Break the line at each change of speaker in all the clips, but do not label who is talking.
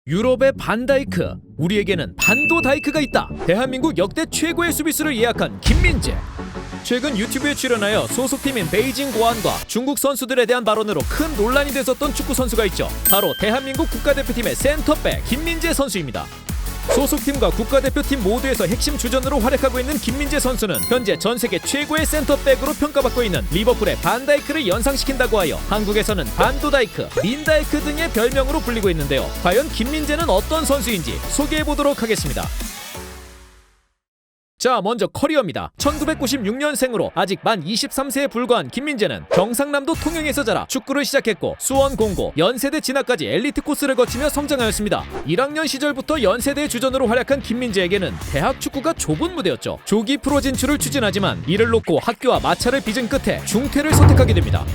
유럽의 반다이크, 우리에게는 반도다이크가 있다. 대한민국 역대 최고의 수비수를 예약한 김민재. 최근 유튜브에 출연하여 소속팀인 베이징 고안과 중국 선수들에 대한 발언으로 큰 논란이 됐었던 축구 선수가 있죠. 바로 대한민국 국가대표팀의 센터백 김민재 선수입니다. 소속팀과 국가대표팀 모두에서 핵심 주전으로 활약하고 있는 김민재 선수는 현재 전세계 최고의 센터백으로 평가받고 있는 리버풀의 반다이크를 연상시킨다고 하여 한국에서는 반도다이크, 민다이크 등의 별명으로 불리고 있는데요. 과연 김민재는 어떤 선수인지 소개해보도록 하겠습니다. 자, 먼저 커리어입니다. 1996년생으로 아직 만 23세에 불과한 김민재는 경상남도 통영에서 자라 축구를 시작했고 수원 공고, 연세대 진학까지 엘리트 코스를 거치며 성장하였습니다. 1학년 시절부터 연세대 주전으로 활약한 김민재에게는 대학 축구가 좁은 무대였죠. 조기 프로 진출을 추진하지만 이를 놓고 학교와 마찰을 빚은 끝에 중퇴를 선택하게 됩니다.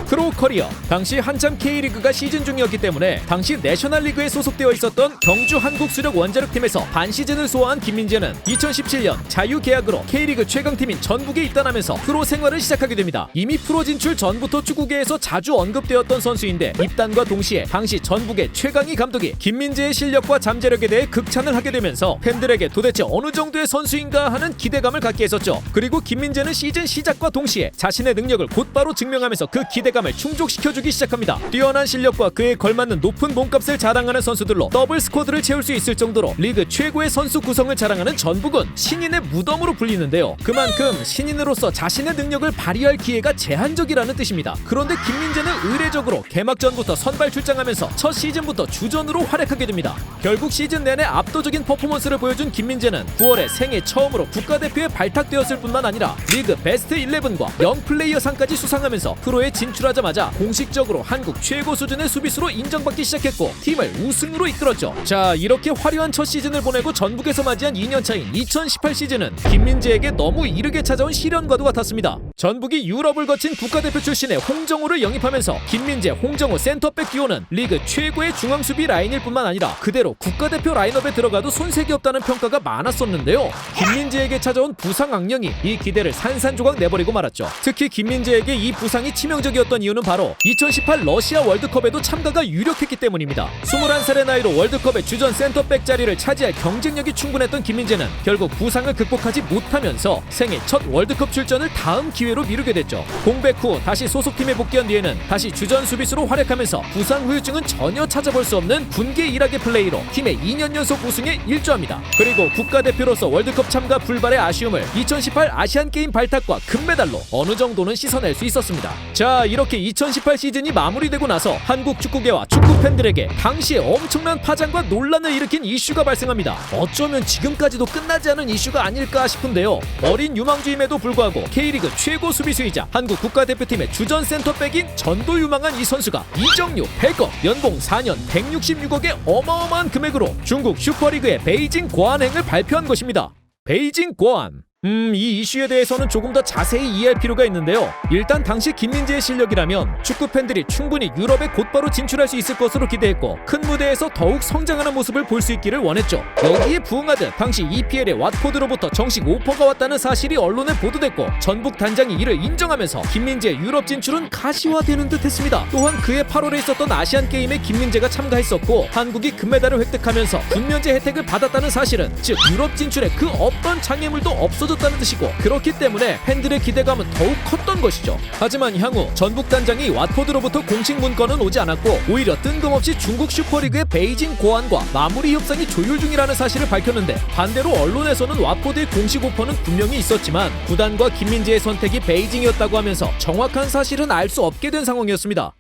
프로 커리어, 당시 한참 K리그가 시즌 중이었기 때문에 당시 내셔널리그에 소속되어 있었던 경주 한국수력 원자력팀에서 반시즌을 소화한 김민재는 2017년 자유계약으로 K리그 최강팀인 전북에 입단하면서 프로 생활을 시작하게 됩니다. 이미 프로 진출 전부터 축구계에서 자주 언급되었던 선수인데 입단과 동시에 당시 전북의 최강희 감독이 김민재의 실력과 잠재력에 대해 극찬을 하게 되면서 팬들에게 도대체 어느 정도의 선수인가 하는 기대감을 갖게 했었죠. 그리고 김민재는 시즌 시작과 동시에 자신의 능력을 곧바로 증명하면서 그 기대감을 충족시켜주기 시작합니다. 뛰어난 실력과 그에 걸맞는 높은 몸값을 자랑하는 선수들로 더블 스쿼드를 채울 수 있을 정도로 리그 최고의 선수 구성을 자랑하는 전북은 신인의 무덤으로 불리는데요. 그만큼 신인으로서 자신의 능력을 발휘할 기회가 제한적이라는 뜻입니다. 그런데 김민재는 의례적으로 개막전부터 선발 출장하면서 첫 시즌부터 주전으로 활약하게 됩니다. 결국 시즌 내내 압도적인 퍼포먼스를 보여준 김민재는 9월에 생애 처음으로 국가대표에 발탁되었을 뿐만 아니라 리그 베스트 11과 영플레이어상까지 수상하면서 프로에 진출하자마자 공식적으로 한국 최고 수준의 수비수로 인정받기 시작했고 팀을 우승으로 이끌었죠. 자, 이렇게 화려한 첫 시즌을 보내고 전북에서 맞이한 2년차인 2018 시즌은 김민재에게 너무 이르게 찾아온 시련과도 같았습니다. 전북이 유럽을 거친 국가대표 출신의 홍정호를 영입하면서 김민재, 홍정호 센터백 듀오는 리그 최고의 중앙수비 라인일 뿐만 아니라 그대로 국가대표 라인업에 들어가도 손색이 없다는 평가가 많았었는데요. 김민재에게 찾아온 부상 악령이 이 기대를 산산조각 내버리고 말았죠. 특히 김민재에게 이 부상이 치명적이었던 이유는 바로 2018 러시아 월드컵에도 참가가 유력했기 때문입니다. 21살의 나이로 월드컵의 주전 센터백 자리를 차지할 경쟁력이 충분했던 김민재는 결국 부상을 극복하지 못하면서 생애 첫 월드컵 출전을 다음 기회로 미루게 됐죠. 공백 후 다시 소속팀에 복귀한 뒤에는 다시 주전 수비수로 활약하면서 부상 후유증은 전혀 찾아볼 수 없는 군계 일학의 플레이로 팀의 2년 연속 우승에 일조합니다. 그리고 국가대표로서 월드컵 참가 불발의 아쉬움을 2018 아시안게임 발탁과 금메달로 어느 정도는 씻어낼 수 있었습니다. 자, 이렇게 2018 시즌이 마무리되고 나서 한국 축구계와 축구 팬들에게 당시에 엄청난 파장과 논란을 일으킨 이슈가 발생합니다. 어쩌면 지금까지도 끝나지 않은 이슈가 아닐까 싶은데요. 어린 유망주임에도 불구하고 K리그 최고 수비수이자 한국 국가대표팀의 주전 센터백인 전도 유망한 이 선수가 이적료 100억, 연봉 4년 166억의 어마어마한 금액으로 중국 슈퍼리그의 베이징 고안행을 발표한 것입니다. 베이징 고안. 이 이슈에 대해서는 조금 더 자세히 이해할 필요가 있는데요. 일단 당시 김민재의 실력이라면 축구 팬들이 충분히 유럽에 곧바로 진출할 수 있을 것으로 기대했고 큰 무대에서 더욱 성장하는 모습을 볼 수 있기를 원했죠. 여기에 부응하듯 당시 EPL의 왓포드로부터 정식 오퍼가 왔다는 사실이 언론에 보도됐고 전북 단장이 이를 인정하면서 김민재의 유럽 진출은 가시화되는 듯 했습니다. 또한 그해 8월에 있었던 아시안게임에 김민재가 참가했었고 한국이 금메달을 획득하면서 군면제 혜택을 받았다는 사실은 즉 유럽 진출에 그 어떤 장애물도 없어졌다는 뜻이고 그렇기 때문에 팬들의 기대감은 더욱 컸던 것이죠. 하지만 향후 전북 단장이 왓포드로부터 공식 문건은 오지 않았고 오히려 뜬금없이 중국 슈퍼리그의 베이징 고안과 마무리 협상이 조율 중이라는 사실을 밝혔는데 반대로 언론에서는 왓포드의 공식 오퍼는 분명히 있었지만 구단과 김민재의 선택이 베이징이었다고 하면서 정확한 사실은 알 수 없게 된 상황이었습니다.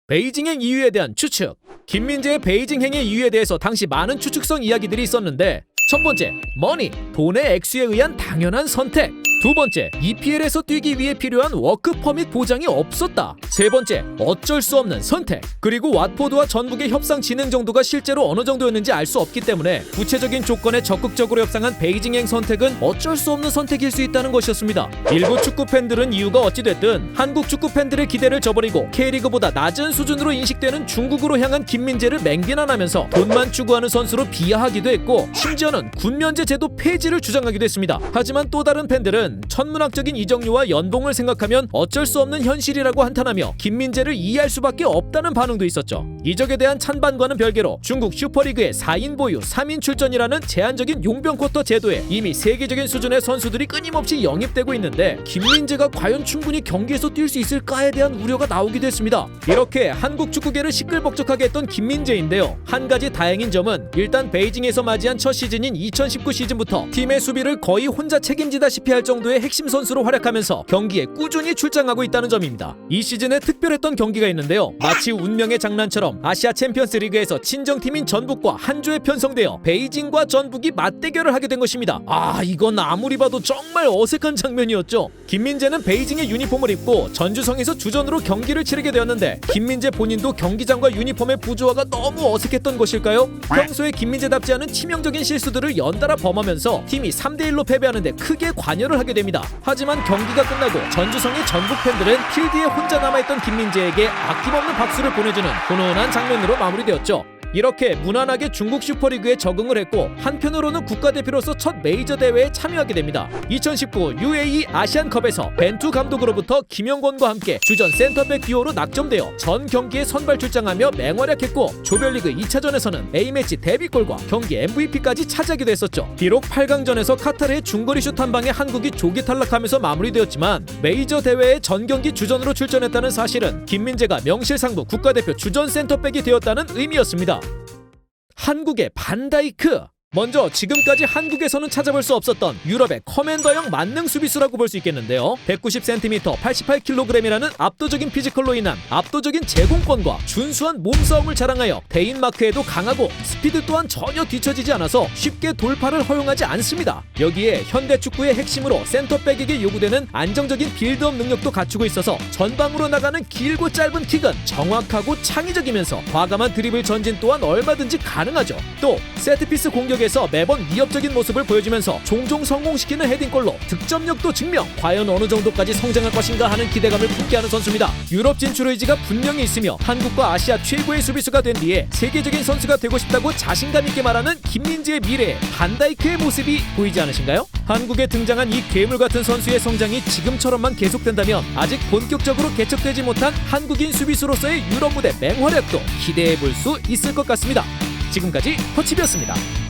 베이징행 이유에 대한 추측. 김민재의 베이징행의 이유에 대해서 당시 많은 추측성 이야기들이 있었는데 첫 번째, 머니, 돈의 액수에 의한 당연한 선택. 두 번째, EPL에서 뛰기 위해 필요한 워크 퍼밋 보장이 없었다. 세 번째, 어쩔 수 없는 선택. 그리고 왓포드와 전북의 협상 진행 정도가 실제로 어느 정도였는지 알 수 없기 때문에 구체적인 조건에 적극적으로 협상한 베이징행 선택은 어쩔 수 없는 선택일 수 있다는 것이었습니다. 일부 축구 팬들은 이유가 어찌됐든 한국 축구 팬들의 기대를 저버리고 K리그보다 낮은 수준으로 인식되는 중국으로 향한 김민재를 맹비난하면서 돈만 추구하는 선수로 비하하기도 했고 심지어는 군면제 제도 폐지를 주장하기도 했습니다. 하지만 또 다른 팬들은 팬들은 천문학적인 이적료와 연봉을 생각하면 어쩔 수 없는 현실이라고 한탄하며 김민재를 이해할 수밖에 없다는 반응도 있었죠. 이적에 대한 찬반과는 별개로 중국 슈퍼리그의 4인 보유 3인 출전이라는 제한적인 용병 쿼터 제도에 이미 세계적인 수준의 선수들이 끊임없이 영입되고 있는데 김민재가 과연 충분히 경기에서 뛸 수 있을까에 대한 우려가 나오기도 했습니다. 이렇게 한국 축구계를 시끌벅적하게 했던 김민재인데요. 한 가지 다행인 점은 일단 베이징에서 맞이한 첫 시즌인 2019 시즌부터 팀의 수비를 거의 혼자 책임지다시피 할 정도의 핵심 선수로 활약하면서 경기에 꾸준히 출장하고 있다는 점입니다. 이 시즌에 특별했던 경기가 있는데요. 마치 운명의 장난처럼 아시아 챔피언스 리그에서 친정팀인 전북과 한 조에 편성되어 베이징과 전북이 맞대결을 하게 된 것입니다. 이건 아무리 봐도 정말 어색한 장면이었죠. 김민재는 베이징의 유니폼을 입고 전주성에서 주전으로 경기를 치르게 되었는데 김민재 본인도 경기장과 유니폼의 부조화가 너무 어색했던 것일까요? 평소에 김민재답지 않은 치명적인 실수들을 연달아 범하면서 팀이 3대1로 패배하는데 크게 관여를 하게 됩니다. 하지만 경기가 끝나고 전주성의 전북 팬들은 필드에 혼자 남아있던 김민재에게 아낌없는 박수를 보내주는 훈훈한 장면으로 마무리되었죠. 이렇게 무난하게 중국 슈퍼리그에 적응을 했고 한편으로는 국가대표로서 첫 메이저 대회에 참여하게 됩니다. 2019 UAE 아시안컵에서 벤투 감독으로부터 김영권과 함께 주전 센터백 듀오로 낙점되어 전 경기에 선발 출장하며 맹활약했고 조별리그 2차전에서는 A매치 데뷔골과 경기 MVP까지 차지하기도 했었죠. 비록 8강전에서 카타르의 중거리 슛 한 방에 한국이 조기 탈락하면서 마무리되었지만 메이저 대회에 전 경기 주전으로 출전했다는 사실은 김민재가 명실상부 국가대표 주전 센터백이 되었다는 의미였습니다. 한국의 반다이크. 먼저 지금까지 한국에서는 찾아볼 수 없었던 유럽의 커맨더형 만능 수비수라고 볼 수 있겠는데요. 190cm, 88kg이라는 압도적인 피지컬로 인한 압도적인 제공권과 준수한 몸싸움을 자랑하여 대인 마크에도 강하고 스피드 또한 전혀 뒤처지지 않아서 쉽게 돌파를 허용하지 않습니다. 여기에 현대 축구의 핵심으로 센터백에게 요구되는 안정적인 빌드업 능력도 갖추고 있어서 전방으로 나가는 길고 짧은 킥은 정확하고 창의적이면서 과감한 드리블 전진 또한 얼마든지 가능하죠. 또 세트피스 공격에 에서 매번 위협적인 모습을 보여주면서 종종 성공시키는 헤딩골로 득점력도 증명, 과연 어느 정도까지 성장할 것인가 하는 기대감을 품게 하는 선수입니다. 유럽 진출 의지가 분명히 있으며 한국과 아시아 최고의 수비수가 된 뒤에 세계적인 선수가 되고 싶다고 자신감 있게 말하는 김민재의 미래에 반다이크의 모습이 보이지 않으신가요? 한국에 등장한 이 괴물 같은 선수의 성장이 지금처럼만 계속된다면 아직 본격적으로 개척되지 못한 한국인 수비수로서의 유럽 무대 맹활약도 기대해 볼 수 있을 것 같습니다. 지금까지 터치비였습니다.